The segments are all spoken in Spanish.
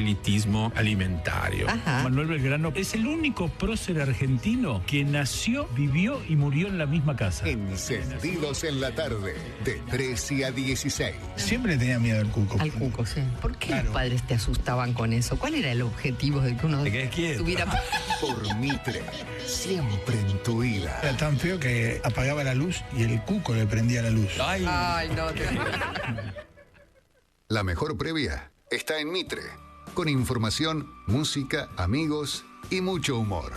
proselitismo alimentario. Ajá. Manuel Belgrano es el único prócer argentino que nació, vivió y murió en la misma casa. Encendidos en la tarde, de 13 a 16. Siempre tenía miedo al cuco. Al cuco, sí. ¿Por qué Claro. los padres te asustaban con eso? ¿Cuál era el objetivo de que uno Te quedes quieto. tuviera... Por Mitre, siempre en tu vida. Era tan feo que apagaba la luz y el cuco le prendía la luz. Ay, Ay, no. La mejor previa está en Mitre, con información, música, amigos y mucho humor.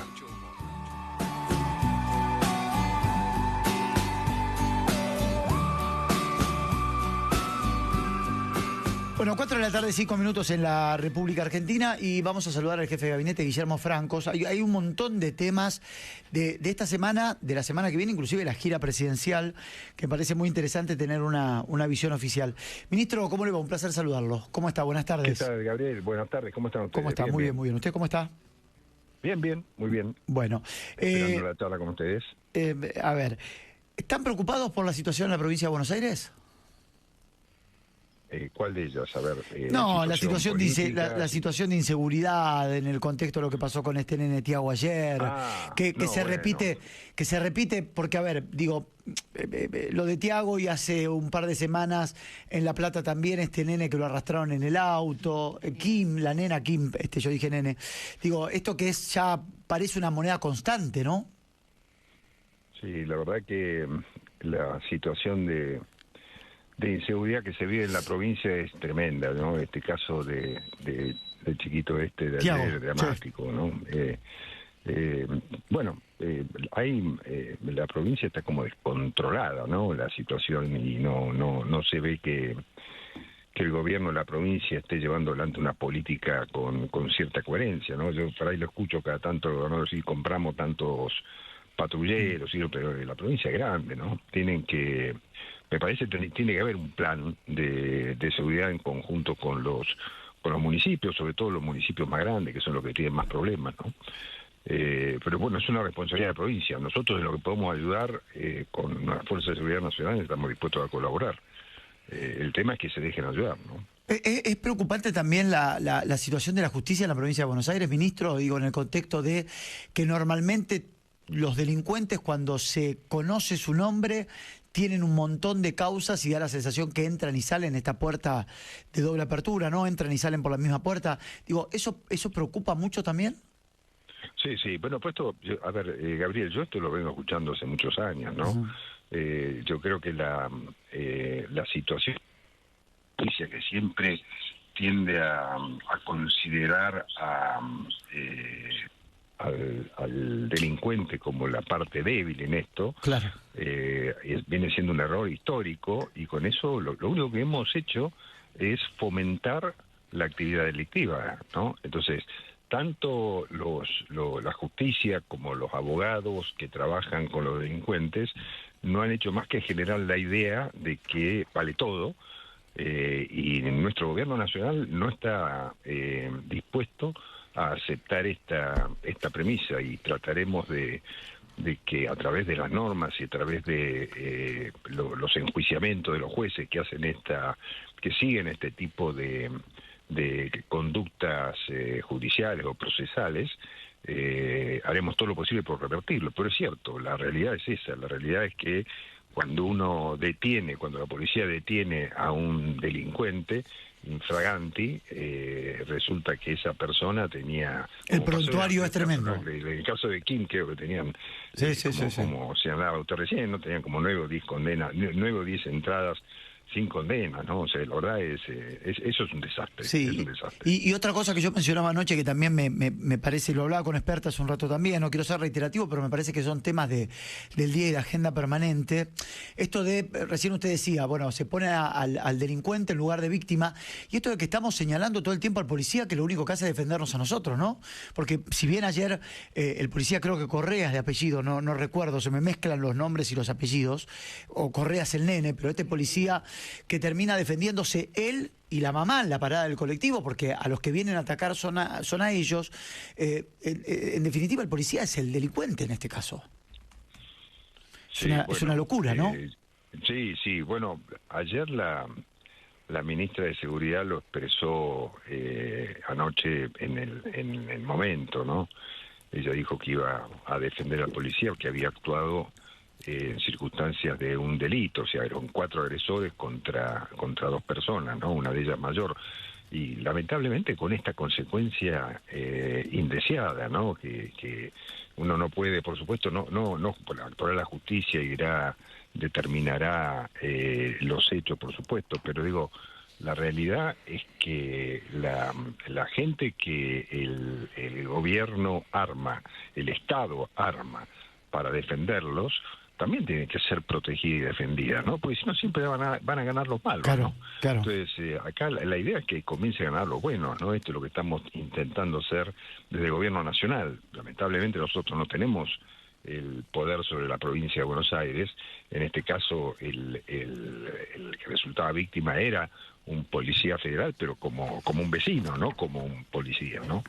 Bueno, 4 de la tarde, 5 minutos en la República Argentina y vamos a saludar al jefe de gabinete, Guillermo Francos. Hay un montón de temas de esta semana, de la semana que viene, inclusive la gira presidencial, que me parece muy interesante tener una visión oficial. Ministro, ¿cómo le va? Un placer saludarlo. ¿Cómo está? Buenas tardes. ¿Qué tal, Gabriel? Buenas tardes. ¿Cómo están ustedes? ¿Cómo está? Muy bien, muy bien. ¿Usted cómo está? Bien, bien, muy bien. Bueno. Esperando la charla con ustedes. A ver, ¿están preocupados por la situación en la provincia de Buenos Aires? ¿Cuál de ellos? A ver. No, la situación política, situación de inseguridad en el contexto de lo que pasó con este nene Tiago ayer, que se repite, porque a ver, digo, lo de Tiago y hace un par de semanas en La Plata también este nene que lo arrastraron en el auto, Kim, la nena Kim, yo dije nene, digo, esto que es ya parece una moneda constante, ¿no? Sí, la verdad que la situación de inseguridad que se vive en la provincia es tremenda, ¿no? Este caso del chiquito de Tiago, ayer, dramático, ¿no? La provincia está como descontrolada, ¿no? La situación y no se ve que el gobierno de la provincia esté llevando adelante una política con cierta coherencia, ¿no? Yo por ahí lo escucho cada tanto, el gobernador decir, compramos tantos patrulleros, pero la provincia es grande, ¿no? Me parece que tiene que haber un plan de seguridad en conjunto con los municipios, sobre todo los municipios más grandes, que son los que tienen más problemas, ¿no? Pero bueno, es una responsabilidad de la provincia. Nosotros en lo que podemos ayudar con las Fuerzas de Seguridad Nacional estamos dispuestos a colaborar. El tema es que se dejen ayudar, ¿no? Es preocupante también la situación de la justicia en la provincia de Buenos Aires, ministro, digo, en el contexto de que normalmente los delincuentes, cuando se conoce su nombre, tienen un montón de causas y da la sensación que entran y salen esta puerta de doble apertura, ¿no? Entran y salen por la misma puerta. Digo, ¿eso preocupa mucho también? Sí. Bueno, pues Gabriel, yo esto lo vengo escuchando hace muchos años, ¿no? Yo creo que la situación que siempre tiende a considerar al delincuente como la parte débil en esto, claro, viene siendo un error histórico, y con eso lo único que hemos hecho es fomentar la actividad delictiva, ¿no? Entonces, tanto la justicia como los abogados que trabajan con los delincuentes no han hecho más que generar la idea de que vale todo, y nuestro gobierno nacional no está dispuesto a aceptar esta premisa, y trataremos de que a través de las normas y a través de los enjuiciamientos de los jueces que siguen este tipo de conductas judiciales o procesales, haremos todo lo posible por revertirlo. Pero es cierto, la realidad es esa, la realidad es que cuando la policía detiene a un delincuente infraganti, resulta que esa persona tenía... El prontuario es tremendo. En el caso de Kim creo que tenían, Sí. como señalaba usted recién, ¿no? Tenían como 9 o 10 condenas, 9 o 10 entradas sin condena, ¿no? O sea, la verdad eso es un desastre. Sí, es un desastre. Y otra cosa que yo mencionaba anoche, que también me parece, lo hablaba con expertas un rato también, no quiero ser reiterativo, pero me parece que son temas del día y de agenda permanente. Esto de, recién usted decía, bueno, se pone al delincuente en lugar de víctima, y esto de que estamos señalando todo el tiempo al policía, que lo único que hace es defendernos a nosotros, ¿no? Porque si bien ayer el policía, creo que Correas de apellido, no recuerdo, se me mezclan los nombres y los apellidos, o Correas el nene, pero este policía que termina defendiéndose él y la mamá en la parada del colectivo, porque a los que vienen a atacar son a ellos. En definitiva, el policía es el delincuente en este caso. Sí, es una locura, ¿no? Sí, bueno, ayer la la ministra de Seguridad lo expresó anoche en el momento, ¿no? Ella dijo que iba a defender al policía, que había actuado en circunstancias de un delito, o sea, eran 4 agresores contra 2 personas, ¿no? Una de ellas mayor. Y lamentablemente con esta consecuencia indeseada, ¿no? Que uno no puede, por supuesto, no actuará la justicia y determinará los hechos, por supuesto, pero digo, la realidad es que la gente que el gobierno arma, el Estado arma para defenderlos, también tiene que ser protegida y defendida, ¿no? Porque si no siempre van a ganar los malos, claro, ¿no? Claro. Entonces, acá la idea es que comience a ganar los buenos, ¿no? Esto es lo que estamos intentando hacer desde el gobierno nacional. Lamentablemente nosotros no tenemos el poder sobre la provincia de Buenos Aires. En este caso, el que resultaba víctima era un policía federal, pero como un vecino, no como un policía, ¿no?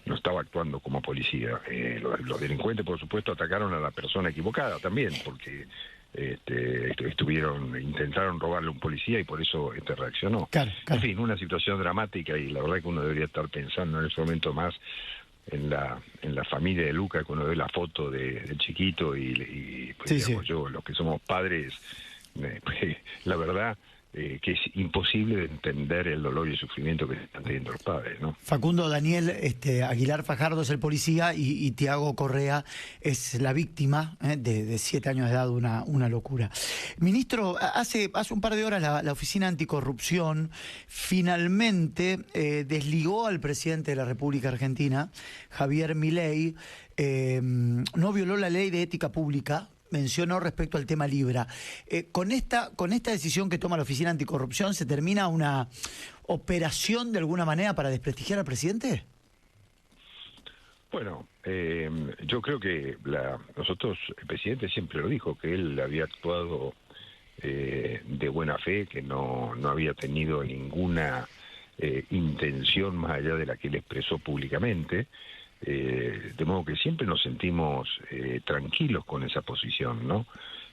No estaba actuando como policía. Los delincuentes, por supuesto, atacaron a la persona equivocada también, porque intentaron robarle a un policía y por eso reaccionó. Claro. En fin, una situación dramática, y la verdad que uno debería estar pensando en ese momento más en la familia de Luca, cuando ve la foto del chiquito y pues, sí, digamos, sí. yo, los que somos padres, la verdad que es imposible de entender el dolor y el sufrimiento que están teniendo los padres, ¿no? Facundo, Daniel Aguilar Fajardo es el policía y Tiago Correa es la víctima de 7 años de edad, una locura. Ministro, hace un par de horas la Oficina Anticorrupción finalmente desligó al presidente de la República Argentina, Javier Milei. No violó la ley de ética pública, mencionó respecto al tema Libra. Con esta decisión que toma la Oficina Anticorrupción, ¿se termina una operación de alguna manera para desprestigiar al presidente? Bueno, yo creo que nosotros, el presidente siempre lo dijo, que él había actuado de buena fe, que no había tenido ninguna intención más allá de la que él expresó públicamente. De modo que siempre nos sentimos tranquilos con esa posición, ¿no?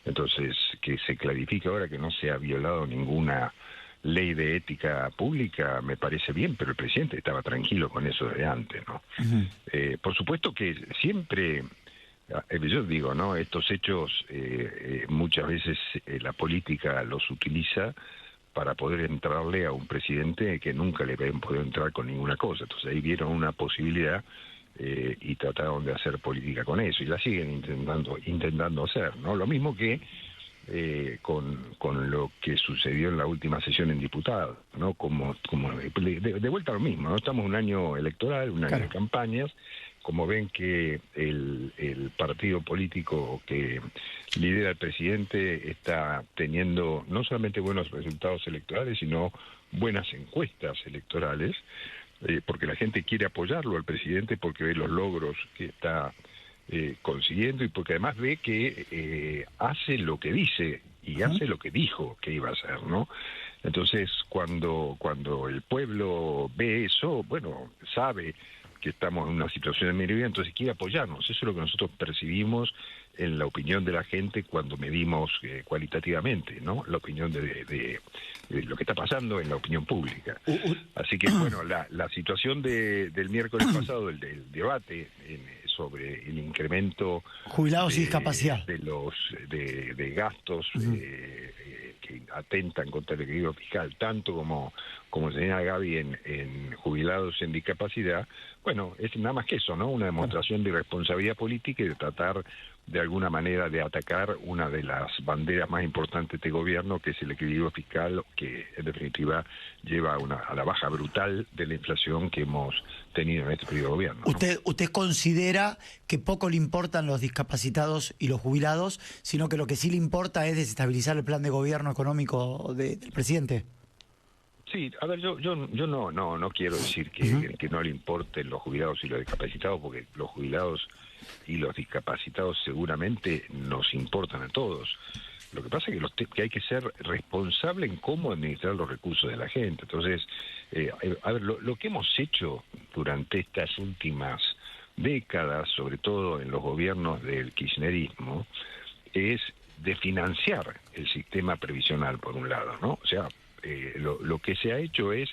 Entonces, que se clarifique ahora que no se ha violado ninguna ley de ética pública, me parece bien, pero el presidente estaba tranquilo con eso desde antes, ¿no? Uh-huh. Por supuesto que siempre, yo digo, ¿no? Estos hechos muchas veces la política los utiliza para poder entrarle a un presidente que nunca le habían podido entrar con ninguna cosa. Entonces ahí vieron una posibilidad y trataron de hacer política con eso, y la siguen intentando hacer, ¿no? Lo mismo que con lo que sucedió en la última sesión en diputados, ¿no? Como de vuelta a lo mismo, ¿no? Estamos en un año electoral, un año de campañas. Como ven que el partido político que lidera el presidente está teniendo no solamente buenos resultados electorales, sino buenas encuestas electorales, porque la gente quiere apoyarlo al presidente, porque ve los logros que está consiguiendo, y porque además ve que hace lo que dice y hace lo que dijo que iba a hacer, ¿no? Entonces, cuando el pueblo ve eso, bueno, sabe que estamos en una situación de minoría, entonces quiere apoyarnos. Eso es lo que nosotros percibimos en la opinión de la gente cuando medimos cualitativamente, ¿no? La opinión de lo que está pasando en la opinión pública. Así que, bueno, la situación del miércoles pasado, el del debate sobre el incremento jubilados y discapacidad de gastos que atentan contra el equilibrio fiscal, tanto como señala Gaby en jubilados en discapacidad, bueno, es nada más que eso, ¿no? Una demostración de irresponsabilidad política y de tratar de alguna manera de atacar una de las banderas más importantes de este gobierno, que es el equilibrio fiscal, que en definitiva lleva a la baja brutal de la inflación que hemos tenido en este periodo de gobierno, ¿no? ¿Usted considera que poco le importan los discapacitados y los jubilados, sino que lo que sí le importa es desestabilizar el plan de gobierno económico del presidente? Sí, a ver, yo no quiero decir que no le importen los jubilados y los discapacitados, porque los jubilados y los discapacitados seguramente nos importan a todos. Lo que pasa es que hay que ser responsable en cómo administrar los recursos de la gente. Entonces, a ver, lo que hemos hecho durante estas últimas décadas, sobre todo en los gobiernos del kirchnerismo, es de financiar el sistema previsional, por un lado, ¿no? O sea, lo que se ha hecho es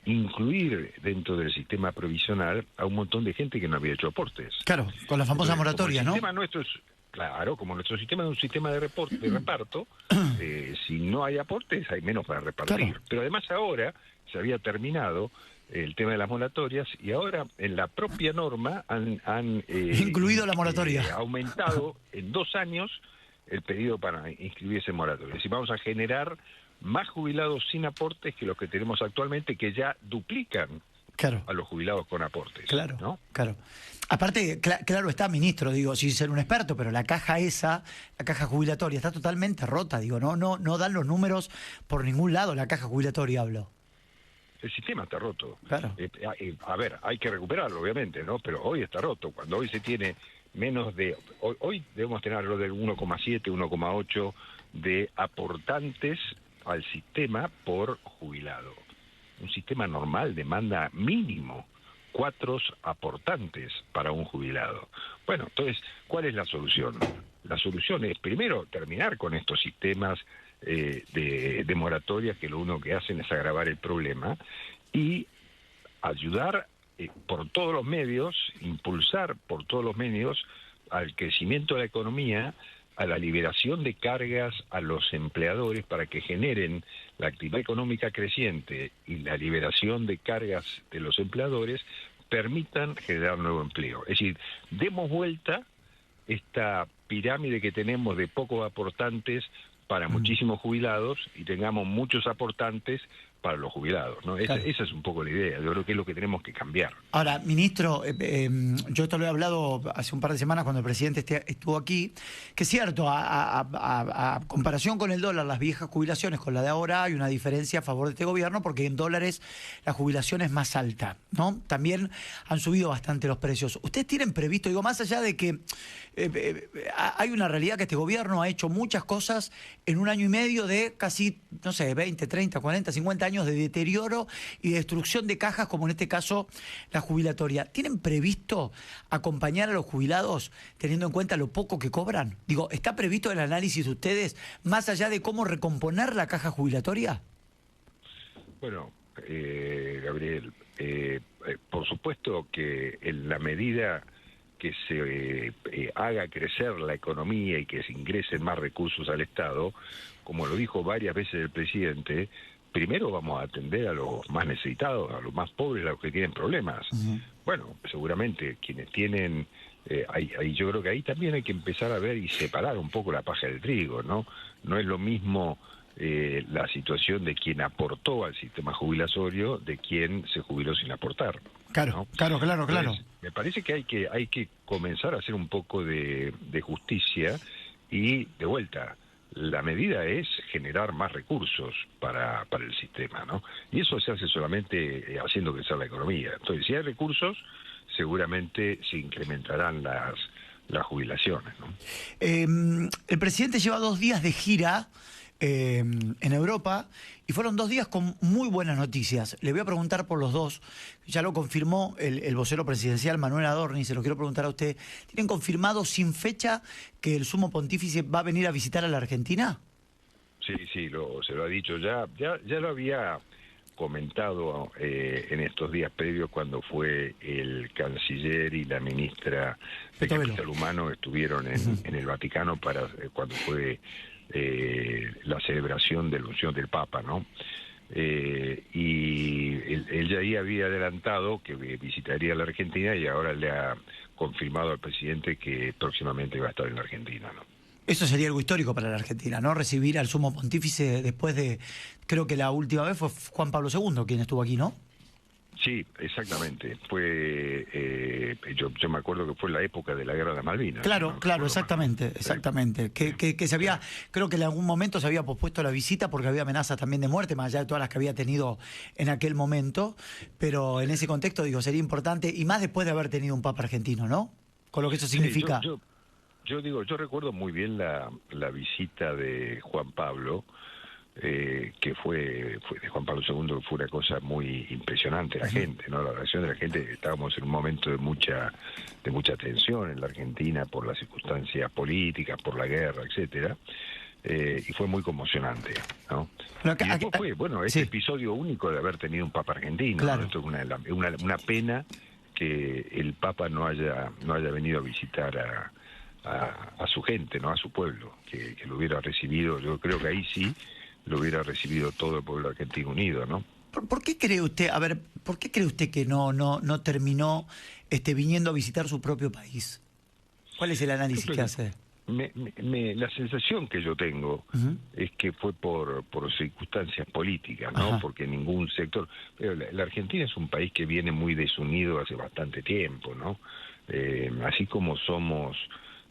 incluir dentro del sistema provisional a un montón de gente que no había hecho aportes. Claro, con la famosa Entonces, moratoria, como el ¿no? sistema nuestro es, claro, como nuestro sistema es un sistema de reparto, si no hay aportes hay menos para repartir. Claro. Pero además ahora se había terminado el tema de las moratorias y ahora en la propia norma han Incluido la moratoria. aumentado en 2 años el pedido para inscribirse en moratorias. Y vamos a generar más jubilados sin aportes que los que tenemos actualmente, que ya duplican Claro. a los jubilados con aportes. Claro, ¿no? claro. Aparte, claro está, ministro, digo, sin ser un experto, pero la caja esa, la caja jubilatoria, está totalmente rota, digo, no dan los números por ningún lado, la caja jubilatoria hablo. El sistema está roto. Claro. A ver, hay que recuperarlo, obviamente, ¿no? Pero hoy está roto. Cuando hoy se tiene menos de... Hoy debemos tener algo del 1,7, 1,8 de aportantes al sistema por jubilado. Un sistema normal demanda mínimo 4 aportantes para un jubilado. Bueno, entonces, ¿cuál es la solución? La solución es, primero, terminar con estos sistemas de moratoria que lo único que hacen es agravar el problema y ayudar por todos los medios, impulsar por todos los medios al crecimiento de la economía, a la liberación de cargas a los empleadores para que generen la actividad económica creciente y la liberación de cargas de los empleadores permitan generar nuevo empleo. Es decir, demos vuelta esta pirámide que tenemos de pocos aportantes para muchísimos jubilados y tengamos muchos aportantes para los jubilados, ¿no? Claro. Esa es un poco la idea. Yo creo que es lo que tenemos que cambiar. Ahora, ministro, yo esto lo he hablado hace un par de semanas cuando el presidente estuvo aquí, que es cierto, a comparación con el dólar, las viejas jubilaciones con la de ahora hay una diferencia a favor de este gobierno porque en dólares la jubilación es más alta, ¿no? También han subido bastante los precios. ¿Ustedes tienen previsto, digo, más allá de que hay una realidad que este gobierno ha hecho muchas cosas en un año y medio de casi, no sé, 20, 30, 40, 50 años de deterioro y destrucción de cajas, como en este caso la jubilatoria? ¿Tienen previsto acompañar a los jubilados teniendo en cuenta lo poco que cobran? Digo, ¿está previsto el análisis de ustedes más allá de cómo recomponer la caja jubilatoria? Bueno, Gabriel, por supuesto que en la medida que se haga crecer la economía y que se ingresen más recursos al Estado, como lo dijo varias veces el presidente, primero vamos a atender a los más necesitados, a los más pobres, a los que tienen problemas. Uh-huh. Bueno, seguramente quienes tienen... yo creo que ahí también hay que empezar a ver y separar un poco la paja del trigo, ¿no? No es lo mismo la situación de quien aportó al sistema jubilatorio de quien se jubiló sin aportar. Claro, ¿no? claro. Entonces, me parece que hay que comenzar a hacer un poco de justicia y, de vuelta, la medida es generar más recursos para el sistema, ¿no? Y eso se hace solamente haciendo crecer la economía. Entonces, si hay recursos, seguramente se incrementarán las jubilaciones, ¿no? El presidente lleva 2 días de gira en Europa y fueron 2 días con muy buenas noticias. Le voy a preguntar por los dos. Ya lo confirmó el vocero presidencial Manuel Adorni, se lo quiero preguntar a usted. ¿Tienen confirmado sin fecha que el sumo pontífice va a venir a visitar a la Argentina? Sí, se lo ha dicho ya lo había comentado en estos días previos cuando fue el canciller y la ministra de Capital Humano estuvieron en el Vaticano para cuando fue la celebración de la unción del Papa, ¿no? Y él ya ahí había adelantado que visitaría la Argentina y ahora le ha confirmado al presidente que próximamente va a estar en la Argentina, ¿no? Eso sería algo histórico para la Argentina, ¿no? Recibir al sumo pontífice después de, creo que la última vez fue Juan Pablo II quien estuvo aquí, ¿no? Sí, exactamente. Fue, yo me acuerdo que fue la época de la Guerra de Malvinas. Claro, ¿no? claro, exactamente. Que se había, creo que en algún momento se había pospuesto la visita porque había amenazas también de muerte, más allá de todas las que había tenido en aquel momento, pero en ese contexto, digo, sería importante, y más después de haber tenido un papa argentino, ¿no? Con lo que eso significa. Sí, yo recuerdo muy bien la visita de Juan Pablo, que fue de Juan Pablo II, que fue una cosa muy impresionante la gente, ¿no? La reacción de la gente. Estábamos en un momento de mucha tensión en la Argentina por las circunstancias políticas, por la guerra, etcétera. y fue muy conmocionante, ¿no? Pero acá- Y después acá- fue, bueno, este sí. episodio único de haber tenido un Papa argentino, Claro. ¿no? Esto es una pena que el Papa no haya venido a visitar a su gente, ¿no? A su pueblo, que lo hubiera recibido. Yo creo que ahí sí lo hubiera recibido todo el pueblo argentino unido, ¿no? ¿Por qué cree usted, a ver, por qué cree usted que no terminó viniendo a visitar su propio país? ¿Cuál es el análisis que hace? La sensación que yo tengo Ujú. es que fue por circunstancias políticas, ¿no? Ajá. Porque ningún sector... Pero la Argentina es un país que viene muy desunido hace bastante tiempo, ¿no? Así como somos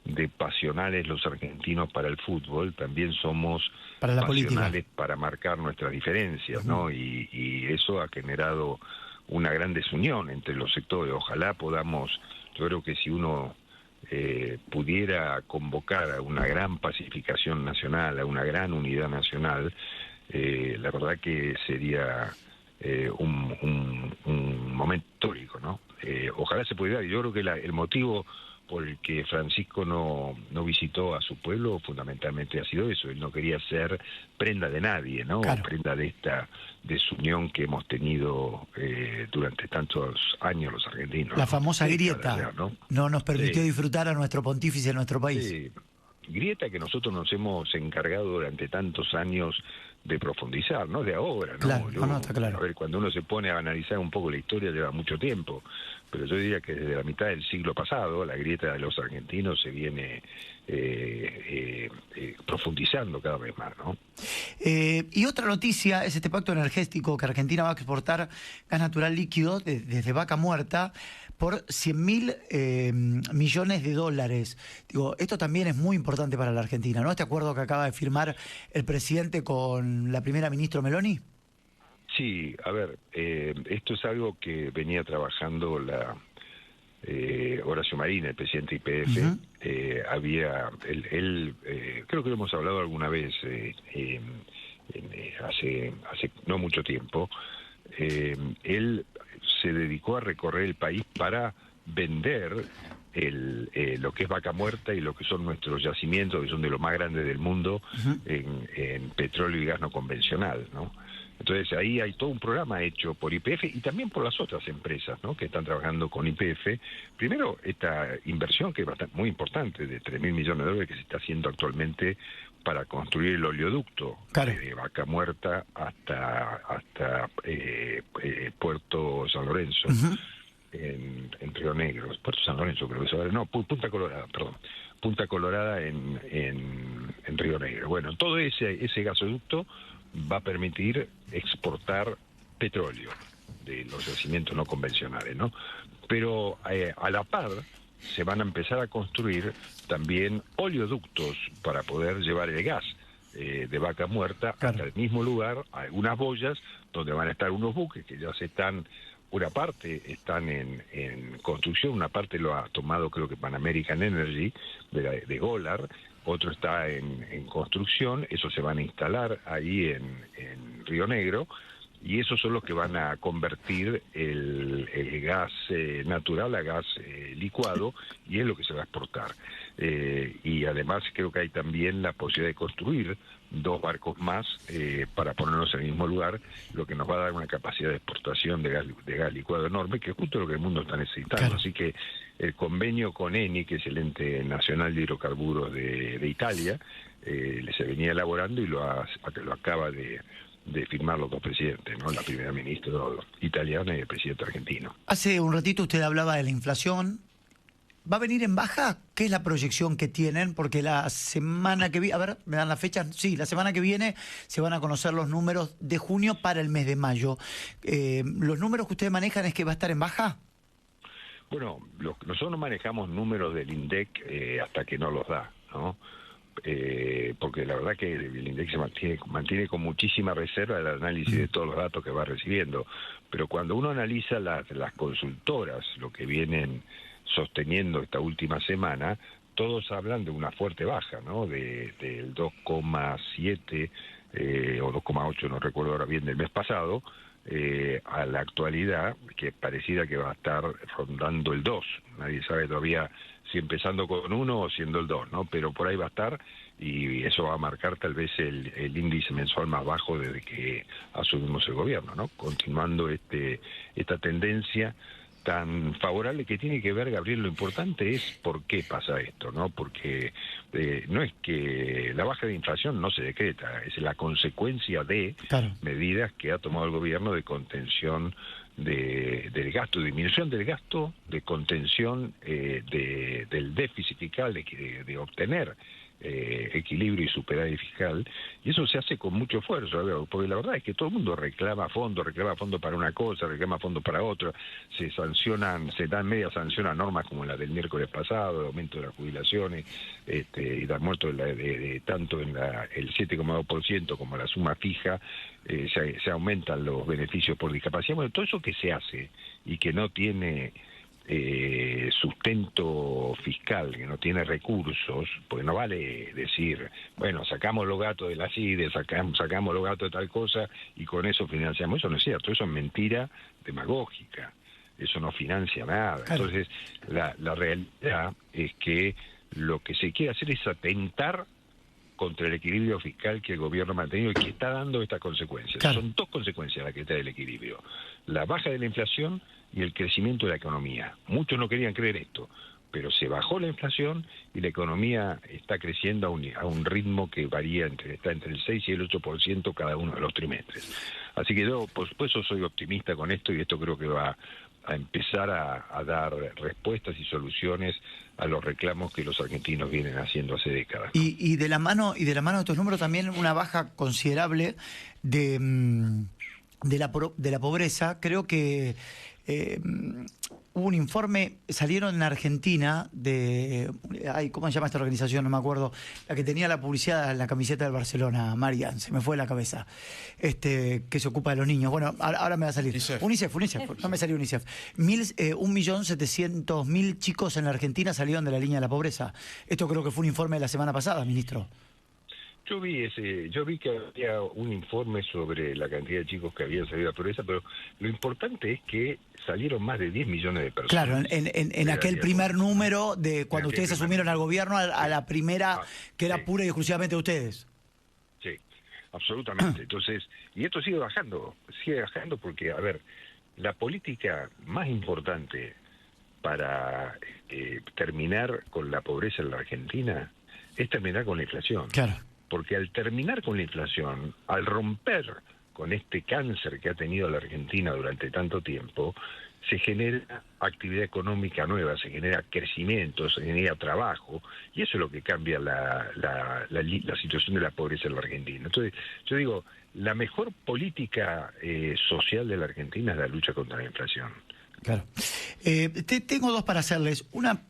de pasionales los argentinos para el fútbol, también somos Para la pasionales política. para marcar nuestras diferencias, ¿no? Y eso ha generado una gran desunión entre los sectores. Ojalá podamos, yo creo que si uno pudiera convocar a una gran pacificación nacional, a una gran unidad nacional, la verdad que sería un momento histórico, ¿no? Ojalá se pudiera. Yo creo que el motivo por el que Francisco no visitó a su pueblo fundamentalmente ha sido eso. Él no quería ser prenda de nadie, ¿no? Claro. Prenda de esta desunión que hemos tenido durante tantos años los argentinos. La ¿no? famosa Décadas grieta ya, ¿no? no nos permitió Sí. disfrutar a nuestro pontífice en nuestro país. Grieta que nosotros nos hemos encargado durante tantos años de profundizar, no de ahora, ¿no? Claro, no, está claro. A ver, cuando uno se pone a analizar un poco la historia lleva mucho tiempo, pero yo diría que desde la mitad del siglo pasado la grieta de los argentinos se viene profundizando cada vez más, ¿no? Y otra noticia es este pacto energético que Argentina va a exportar gas natural líquido desde Vaca Muerta por 100.000 millones de dólares. Digo, esto también es muy importante para la Argentina, ¿no? Este acuerdo que acaba de firmar el presidente con la primera ministra Meloni. Sí, a ver, esto es algo que venía trabajando Horacio Marín, el presidente YPF. Uh-huh. Él creo que lo hemos hablado alguna vez hace no mucho tiempo. Él se dedicó a recorrer el país para vender lo que es Vaca Muerta y lo que son nuestros yacimientos, que son de los más grandes del mundo, Uh-huh. en petróleo y gas no convencional, ¿no? Entonces ahí hay todo un programa hecho por YPF y también por las otras empresas, ¿no? Que están trabajando con YPF. Primero, esta inversión que es muy importante, de 3.000 millones de dólares que se está haciendo actualmente para construir el oleoducto, Claro. de Vaca Muerta hasta Puerto San Lorenzo. Uh-huh. En Río Negro, Puerto San Lorenzo creo que es ahora, no, Punta Colorada, perdón, Punta Colorada en Río Negro. Bueno, todo ese gasoducto va a permitir exportar petróleo de los yacimientos no convencionales, ¿no? Pero a la par se van a empezar a construir también oleoductos para poder llevar el gas de Vaca Muerta, claro, hasta el mismo lugar, algunas boyas donde van a estar unos buques que ya se están... Una parte están en construcción, una parte lo ha tomado creo que Pan American Energy de Golar, otro está en construcción, esos se van a instalar ahí en Río Negro, y esos son los que van a convertir el gas natural a gas licuado, y es lo que se va a exportar. Y además creo que hay también la posibilidad de construir 2 barcos más para ponernos en el mismo lugar, lo que nos va a dar una capacidad de exportación de gas licuado enorme, que es justo lo que el mundo está necesitando. Claro. Así que el convenio con ENI, que es el Ente Nacional de Hidrocarburos de Italia, se venía elaborando y lo acaba de firmar los dos presidentes, ¿no? La primera ministra italiana y el presidente argentino. Hace un ratito usted hablaba de la inflación. ¿Va a venir en baja? ¿Qué es la proyección que tienen? Porque la semana que viene, a ver, ¿me dan la fecha? Sí, la semana que viene se van a conocer los números de junio para el mes de mayo. ¿Los números que ustedes manejan es que va a estar en baja? Bueno, nosotros no manejamos números del INDEC hasta que no los da, ¿no? Porque la verdad que el INDEC se mantiene con muchísima reserva el análisis de todos los datos que va recibiendo. Pero cuando uno analiza las consultoras, lo que vienen sosteniendo esta última semana, todos hablan de una fuerte baja, ¿no? Del 2,7 o 2,8, no recuerdo ahora bien, del mes pasado, a la actualidad, que pareciera que va a estar rondando el 2. Nadie sabe todavía si empezando con 1 o siendo el 2, ¿no? Pero por ahí va a estar, y eso va a marcar tal vez el índice mensual más bajo desde que asumimos el gobierno, ¿no? Continuando esta tendencia tan favorable que tiene que ver, Gabriel, lo importante es por qué pasa esto, ¿no? Porque no es que la baja de inflación no se decreta, es la consecuencia de medidas que ha tomado el gobierno de contención del gasto, de disminución del gasto, de contención del déficit fiscal, de obtener equilibrio y superávit fiscal, y eso se hace con mucho esfuerzo, porque la verdad es que todo el mundo reclama fondos para una cosa, reclama fondos para otra, se dan media sanción a normas como la del miércoles pasado, el aumento de las jubilaciones, y dar muerto tanto en el 7,2% como la suma fija, se aumentan los beneficios por discapacidad. Bueno, todo eso que se hace y que no tiene sustento fiscal, que no tiene recursos, porque no vale decir, bueno, sacamos los gatos de la CIDE, sacamos los gatos de tal cosa y con eso financiamos. Eso no es cierto, eso es mentira demagógica, eso no financia nada. Entonces, la realidad es que lo que se quiere hacer es atentar contra el equilibrio fiscal que el gobierno ha mantenido y que está dando estas consecuencias. Son dos consecuencias las que trae el equilibrio: la baja de la inflación y el crecimiento de la economía. Muchos no querían creer esto, pero se bajó la inflación y la economía está creciendo a un ritmo que varía está entre el 6 y el 8% cada uno de los trimestres. Así que yo, por supuesto, soy optimista con esto y esto creo que va a empezar a dar respuestas y soluciones a los reclamos que los argentinos vienen haciendo hace décadas. Y de la mano de estos números también una baja considerable de la pobreza. Creo que hubo un informe, salieron en Argentina ¿cómo se llama esta organización? No me acuerdo, la que tenía la publicidad en la camiseta del Barcelona, Marian, se me fue de la cabeza, que se ocupa de los niños. Bueno, ahora me va a salir. UNICEF, no me salió UNICEF. 1.700.000 chicos en la Argentina salieron de la línea de la pobreza. Esto creo que fue un informe de la semana pasada, ministro. Yo vi que había un informe sobre la cantidad de chicos que habían salido a la pobreza, pero lo importante es que salieron más de 10 millones de personas. Claro, en aquel primer número de cuando ustedes asumieron al gobierno, a la primera, que era pura y exclusivamente de ustedes. Sí, absolutamente. Entonces, y esto sigue bajando porque, a ver, la política más importante para terminar con la pobreza en la Argentina es terminar con la inflación. Claro. Porque al terminar con la inflación, al romper con este cáncer que ha tenido la Argentina durante tanto tiempo, se genera actividad económica nueva, se genera crecimiento, se genera trabajo, y eso es lo que cambia la situación de la pobreza en la Argentina. Entonces, yo digo, la mejor política social de la Argentina es la lucha contra la inflación. Claro. Tengo dos para hacerles. Una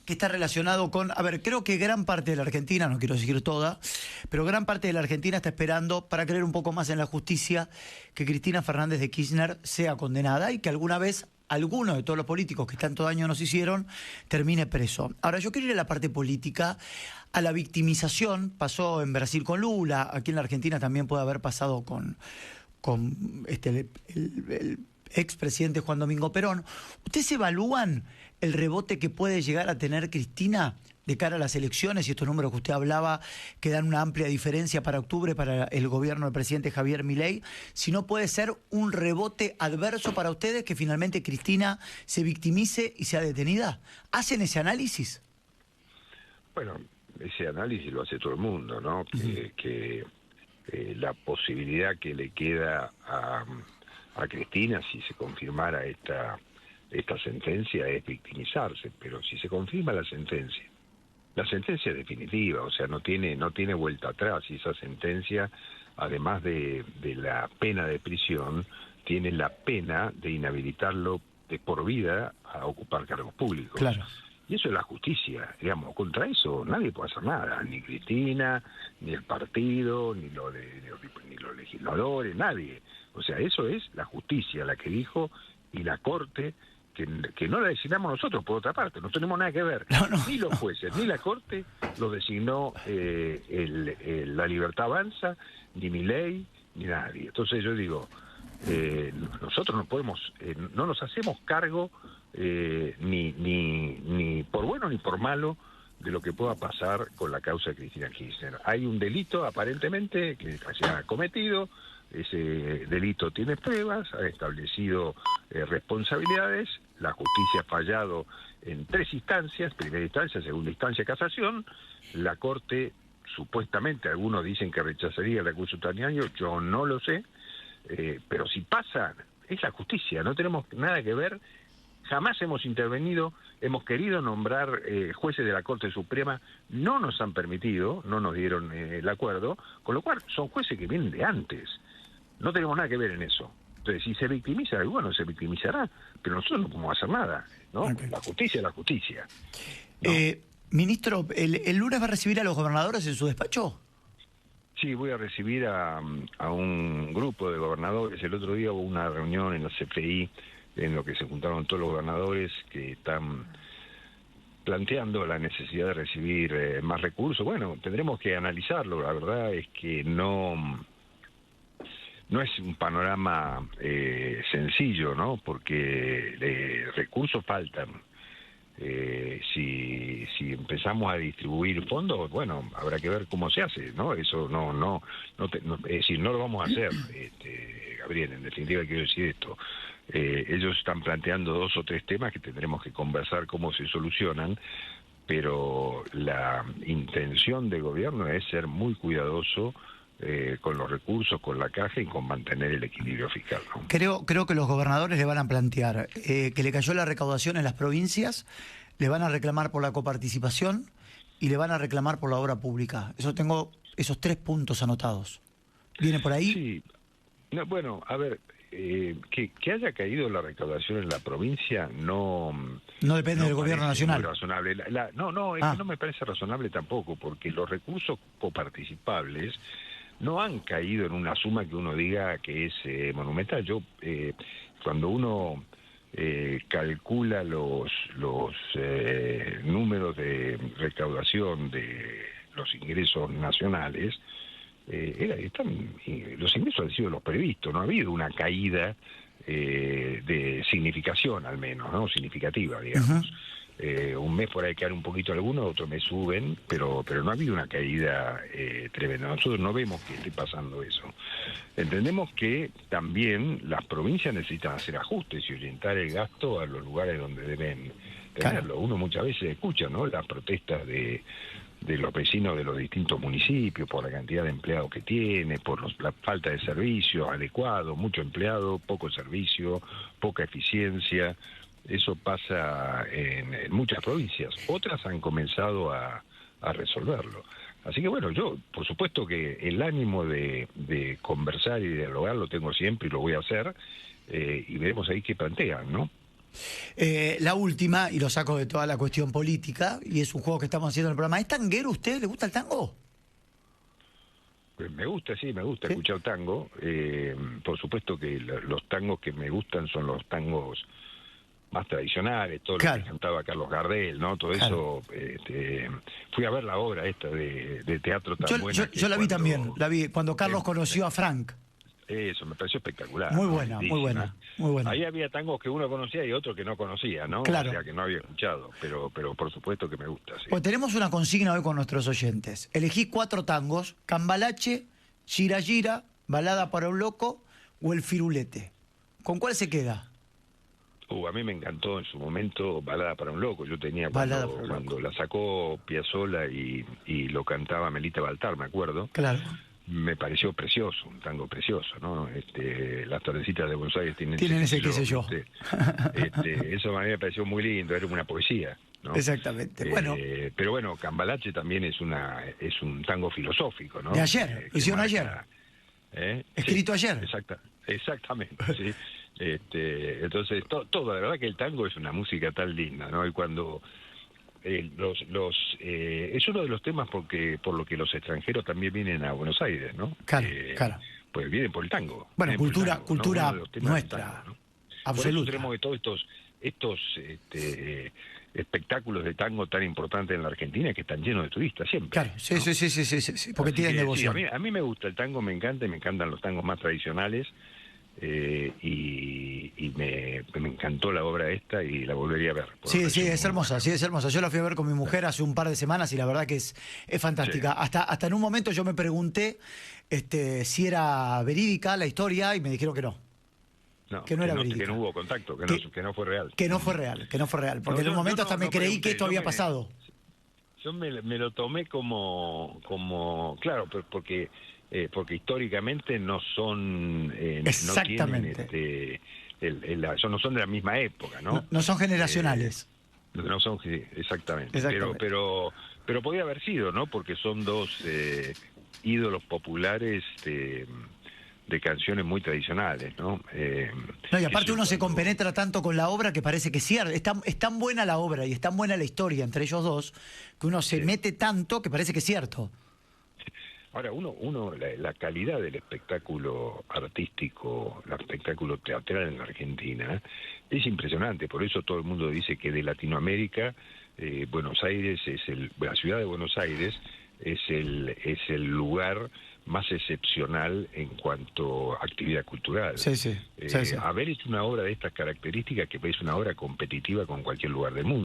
que está relacionado con, creo que gran parte de la Argentina, no quiero decir toda, pero gran parte de la Argentina está esperando, para creer un poco más en la justicia, que Cristina Fernández de Kirchner sea condenada y que alguna vez alguno de todos los políticos que tanto daño nos hicieron termine preso. Ahora, yo quiero ir a la parte política, a la victimización. Pasó en Brasil con Lula, aquí en la Argentina también puede haber pasado con el expresidente Juan Domingo Perón. ¿Ustedes evalúan el rebote que puede llegar a tener Cristina de cara a las elecciones y estos números que usted hablaba que dan una amplia diferencia para octubre para el gobierno del presidente Javier Milei? Si no puede ser un rebote adverso para ustedes que finalmente Cristina se victimice y sea detenida. ¿Hacen ese análisis? Bueno, ese análisis lo hace todo el mundo, ¿no? Que la posibilidad que le queda a Cristina, si se confirmara esta sentencia, es victimizarse, pero si se confirma la sentencia es definitiva, o sea, no tiene vuelta atrás, y esa sentencia, además de la pena de prisión, tiene la pena de inhabilitarlo de por vida a ocupar cargos públicos. Claro. Y eso es la justicia, digamos, contra eso nadie puede hacer nada, ni Cristina, ni el partido, ni los legisladores, nadie. O sea, eso es la justicia, la que dijo, y la Corte, que no la designamos nosotros, por otra parte, no tenemos nada que ver, ni los jueces, ni la Corte, lo designó la Libertad Avanza, ni Milei, ni nadie. Entonces yo digo, nosotros no podemos, no nos hacemos cargo ni por bueno ni por malo de lo que pueda pasar con la causa de Cristina Kirchner. Hay un delito aparentemente que se ha cometido, ese delito tiene pruebas, ha establecido responsabilidades, la justicia ha fallado en 3 instancias, primera instancia, segunda instancia, casación, la Corte supuestamente, algunos dicen que rechazaría el recurso extraordinario, yo no lo sé, pero si pasa, es la justicia, no tenemos nada que ver. Jamás hemos intervenido, hemos querido nombrar jueces de la Corte Suprema, no nos han permitido, no nos dieron el acuerdo, con lo cual son jueces que vienen de antes. No tenemos nada que ver en eso. Entonces, si se victimiza, bueno, se victimizará, pero nosotros no podemos hacer nada, ¿no? Okay. La justicia es la justicia, ¿no? Ministro, ¿el lunes va a recibir a los gobernadores en su despacho? Sí, voy a recibir a un grupo de gobernadores. El otro día hubo una reunión en la CFI en lo que se juntaron todos los gobernadores que están planteando la necesidad de recibir más recursos. Bueno, tendremos que analizarlo. La verdad es que no es un panorama sencillo, ¿no? Porque recursos faltan. Si empezamos a distribuir fondos, bueno, habrá que ver cómo se hace, ¿no? Eso es decir, no lo vamos a hacer, Gabriel, en definitiva quiero decir esto. Ellos están planteando 2 o 3 temas que tendremos que conversar cómo se solucionan, pero la intención del gobierno es ser muy cuidadoso con los recursos, con la caja y con mantener el equilibrio fiscal, ¿no? Creo que los gobernadores le van a plantear que le cayó la recaudación en las provincias, le van a reclamar por la coparticipación y le van a reclamar por la obra pública. Tengo esos 3 puntos anotados. ¿Viene por ahí? Sí. No, bueno, a ver, que haya caído la recaudación en la provincia no depende del gobierno nacional. Razonable. Es que no me parece razonable tampoco, porque los recursos coparticipables no han caído en una suma que uno diga que es monumental. Cuando uno calcula los números de recaudación de los ingresos nacionales, los ingresos han sido los previstos, no ha habido una caída de significación, al menos, ¿no? Significativa, digamos. Un mes por ahí caen un poquito algunos, otro mes suben, pero no ha habido una caída tremenda. Nosotros no vemos que esté pasando eso. Entendemos que también las provincias necesitan hacer ajustes y orientar el gasto a los lugares donde deben tenerlo. Claro. Uno muchas veces escucha, ¿no?, las protestas de los vecinos de los distintos municipios por la cantidad de empleados que tiene, por la falta de servicios adecuados, mucho empleado, poco servicio, poca eficiencia. Eso pasa en muchas provincias. Otras han comenzado a resolverlo. Así que bueno, yo por supuesto que el ánimo de conversar y de dialogar lo tengo siempre y lo voy a hacer, y veremos ahí qué plantean, ¿no? La última, y lo saco de toda la cuestión política, y es un juego que estamos haciendo en el programa. ¿Es tanguero usted? ¿Le gusta el tango? Pues me gusta escuchar tango. Por supuesto que los tangos que me gustan son los tangos más tradicionales, todo lo que cantaba Carlos Gardel, ¿no? Todo eso. Fui a ver la obra esta de teatro tan buena. Yo la vi también, cuando Carlos conoció a Frank. Eso, me pareció espectacular. Muy buena, muy buena, muy buena. Ahí había tangos que uno conocía y otros que no conocía, ¿no? Claro. O sea, que no había escuchado, pero por supuesto que me gusta, sí. Pues tenemos una consigna hoy con nuestros oyentes. Elegí 4 tangos: Cambalache, Gira Gira, Balada para un Loco o El Firulete. ¿Con cuál se queda? A mí me encantó en su momento Balada para un Loco. Yo tenía cuando la sacó Piazzolla y lo cantaba Melita Baltar, me acuerdo. Claro. Me pareció precioso, un tango precioso, ¿no? Las tardecitas de Buenos Aires tienen ese qué sé yo. Eso a mí me pareció muy lindo, era una poesía, ¿no? Exactamente. Bueno. Pero bueno, Cambalache también es un tango filosófico, ¿no? De ayer, lo hicieron ayer. Escrito ayer. Exactamente, sí. Entonces, todo, la verdad que el tango es una música tan linda, ¿no? Y cuando es uno de los temas por lo que los extranjeros también vienen a Buenos Aires, ¿no? Claro. Pues vienen por el tango. Bueno, cultura ¿no? nuestra, tango, ¿no? absoluta. Por eso tenemos de todos estos espectáculos de tango tan importantes en la Argentina que están llenos de turistas siempre. Claro, sí, ¿no? sí, porque tienen devoción. Sí, a mí me gusta el tango, me encanta y me encantan los tangos más tradicionales. y me encantó la obra esta y la volvería a ver. Sí, es hermosa, sí, es hermosa. Yo la fui a ver con mi mujer hace un par de semanas y la verdad que es fantástica. Sí. Hasta en un momento yo me pregunté si era verídica la historia y me dijeron que no. No, que no era verídica. Que no hubo contacto, que no fue real. Que no fue real, porque en un momento hasta me creí que esto había pasado. Yo me lo tomé como claro, porque históricamente no son exactamente no son de la misma época, ¿no? No son generacionales. No son exactamente. Pero podía haber sido, ¿no? Porque son dos ídolos populares de canciones muy tradicionales, ¿no? No, y aparte uno se compenetra tanto con la obra que parece que es cierto. Es tan buena la obra y es tan buena la historia entre ellos dos que uno se mete tanto que parece que es cierto. Ahora, la calidad del espectáculo artístico, el espectáculo teatral en la Argentina es impresionante. Por eso todo el mundo dice que de Latinoamérica, Buenos Aires la ciudad de Buenos Aires es el lugar más excepcional en cuanto a actividad cultural. Sí. Haber hecho una obra de estas características que es una obra competitiva con cualquier lugar del mundo.